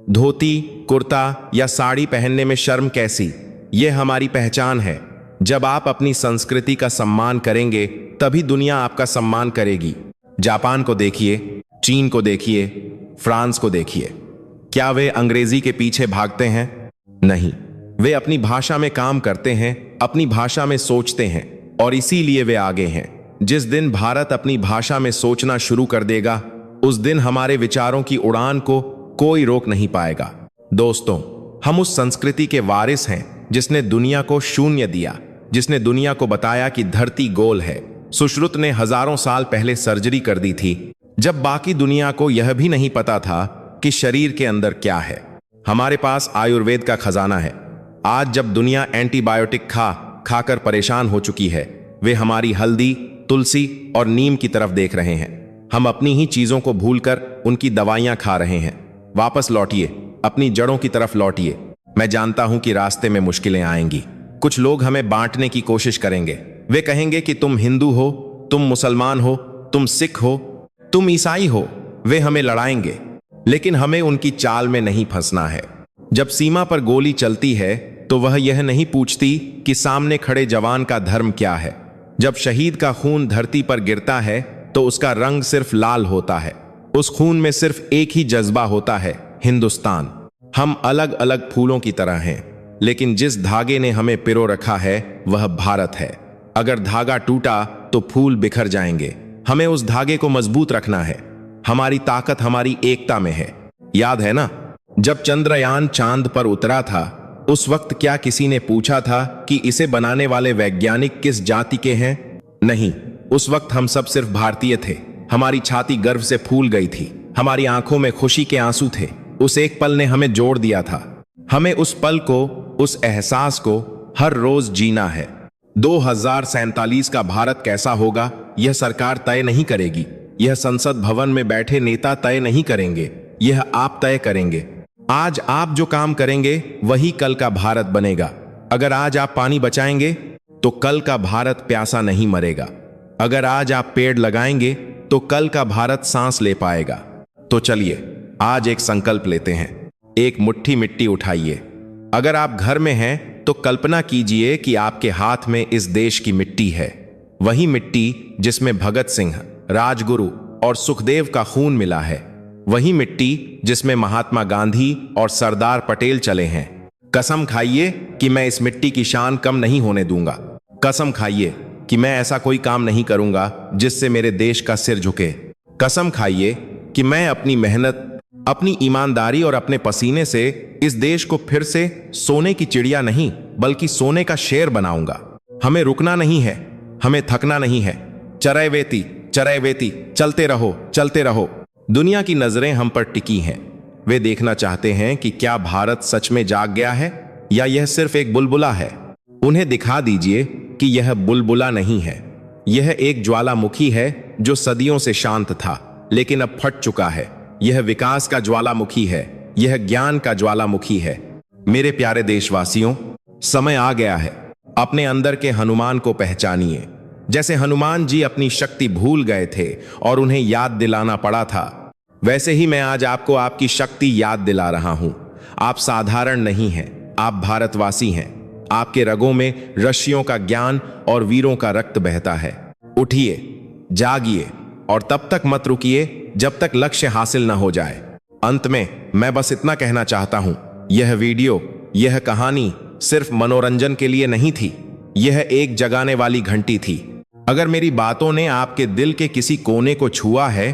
धोती, कुर्ता या साड़ी पहनने में शर्म कैसी? यह हमारी पहचान है। जब आप अपनी संस्कृति का सम्मान करेंगे तभी दुनिया आपका सम्मान करेगी। जापान को देखिए, चीन को देखिए, फ्रांस को देखिए। क्या वे अंग्रेजी के पीछे भागते हैं? नहीं, वे अपनी भाषा में काम करते हैं, अपनी भाषा में सोचते हैं और इसीलिए वे आगे हैं। जिस दिन भारत अपनी भाषा में सोचना शुरू कर देगा, उस दिन हमारे विचारों की उड़ान को कोई रोक नहीं पाएगा। दोस्तों, हम उस संस्कृति के वारिस हैं जिसने दुनिया को शून्य दिया, जिसने दुनिया को बताया कि धरती गोल है। सुश्रुत ने हजारों साल पहले सर्जरी कर दी थी, जब बाकी दुनिया को यह भी नहीं पता था कि शरीर के अंदर क्या है। हमारे पास आयुर्वेद का खजाना है। आज जब दुनिया एंटीबायोटिक खाकर परेशान हो चुकी है, वे हमारी हल्दी, तुलसी और नीम की तरफ देख रहे हैं। हम अपनी ही चीजों को भूलकर उनकी दवाइयां खा रहे हैं। वापस लौटिए, अपनी जड़ों की तरफ लौटिए। मैं जानता हूं कि रास्ते में मुश्किलें आएंगी। कुछ लोग हमें बांटने की कोशिश करेंगे। वे कहेंगे कि तुम हिंदू हो, तुम मुसलमान हो, तुम सिख हो, तुम ईसाई हो। वे हमें लड़ाएंगे, लेकिन हमें उनकी चाल में नहीं फंसना है। जब सीमा पर गोली चलती है तो वह यह नहीं पूछती कि सामने खड़े जवान का धर्म क्या है। जब शहीद का खून धरती पर गिरता है तो उसका रंग सिर्फ लाल होता है। उस खून में सिर्फ एक ही जज्बा होता है, हिंदुस्तान। हम अलग अलग फूलों की तरह हैं, लेकिन जिस धागे ने हमें पिरो रखा है वह भारत है। अगर धागा टूटा तो फूल बिखर जाएंगे। हमें उस धागे को मजबूत रखना है। हमारी ताकत हमारी एकता में है। याद है ना, जब चंद्रयान चांद पर उतरा था, उस वक्त क्या किसी ने पूछा था कि इसे बनाने वाले वैज्ञानिक किस जाति के हैं? नहीं, उस वक्त हम सब सिर्फ भारतीय थे। हमारी छाती गर्व से फूल गई थी, हमारी आंखों में खुशी के आंसू थे। उस एक पल ने हमें जोड़ दिया था। हमें उस पल को, उस एहसास को हर रोज जीना है। 2047 का भारत कैसा होगा, यह सरकार तय नहीं करेगी, यह संसद भवन में बैठे नेता तय नहीं करेंगे, यह आप तय करेंगे। आज आप जो काम करेंगे वही कल का भारत बनेगा। अगर आज आप पानी बचाएंगे तो कल का भारत प्यासा नहीं मरेगा। अगर आज आप पेड़ लगाएंगे तो कल का भारत सांस ले पाएगा। तो चलिए आज एक संकल्प लेते हैं। एक मुट्ठी मिट्टी उठाइए। अगर आप घर में हैं तो कल्पना कीजिए कि आपके हाथ में इस देश की मिट्टी है, वही मिट्टी जिसमें भगत सिंह, राजगुरु और सुखदेव का खून मिला है, वही मिट्टी जिसमें महात्मा गांधी और सरदार पटेल चले हैं। कसम खाइए कि मैं इस मिट्टी की शान कम नहीं होने दूंगा। कसम खाइए कि मैं ऐसा कोई काम नहीं करूंगा जिससे मेरे देश का सिर झुके। कसम खाइए कि मैं अपनी मेहनत, अपनी ईमानदारी और अपने पसीने से इस देश को फिर से सोने की चिड़िया नहीं बल्कि सोने का शेर बनाऊंगा। हमें रुकना नहीं है, हमें थकना नहीं है। चरैवेति चरैवेति, चलते रहो चलते रहो। दुनिया की नजरें हम पर टिकी हैं। वे देखना चाहते हैं कि क्या भारत सच में जाग गया है या यह सिर्फ एक बुलबुला है। उन्हें दिखा दीजिए कि यह बुलबुला नहीं है, यह एक ज्वालामुखी है जो सदियों से शांत था लेकिन अब फट चुका है। यह विकास का ज्वालामुखी है, यह ज्ञान का ज्वालामुखी है। मेरे प्यारे देशवासियों, समय आ गया है। अपने अंदर के हनुमान को पहचानिए। जैसे हनुमान जी अपनी शक्ति भूल गए थे और उन्हें याद दिलाना पड़ा था, वैसे ही मैं आज आपको आपकी शक्ति याद दिला रहा हूं। आप साधारण नहीं हैं, आप भारतवासी हैं। आपके रगों में ऋषियों का ज्ञान और वीरों का रक्त बहता है। उठिए, जागिए और तब तक मत रुकिए जब तक लक्ष्य हासिल न हो जाए। अंत में मैं बस इतना कहना चाहता हूं, यह वीडियो, यह कहानी सिर्फ मनोरंजन के लिए नहीं थी, यह एक जगाने वाली घंटी थी। अगर मेरी बातों ने आपके दिल के किसी कोने को छुआ है,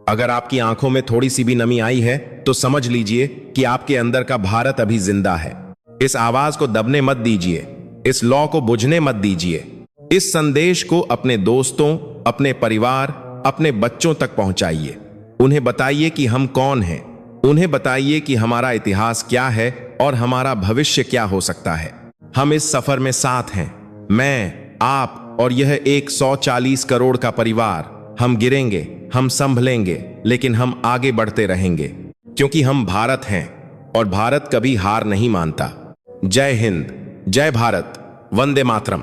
अगर आपकी आंखों में थोड़ी सी भी नमी आई है, तो समझ लीजिए कि आपके अंदर का भारत अभी जिंदा है। इस आवाज को दबने मत दीजिए, इस लौ को बुझने मत दीजिए। इस संदेश को अपने दोस्तों, अपने परिवार, अपने बच्चों तक पहुंचाइए। उन्हें बताइए कि हम कौन हैं। उन्हें बताइए कि हमारा इतिहास क्या है और हमारा भविष्य क्या हो सकता है। हम इस सफर में साथ हैं, मैं, आप और यह 140 करोड़ का परिवार। हम गिरेंगे, हम संभलेंगे, लेकिन हम आगे बढ़ते रहेंगे, क्योंकि हम भारत हैं और भारत कभी हार नहीं मानता। जय हिंद, जय भारत, वंदे मातरम।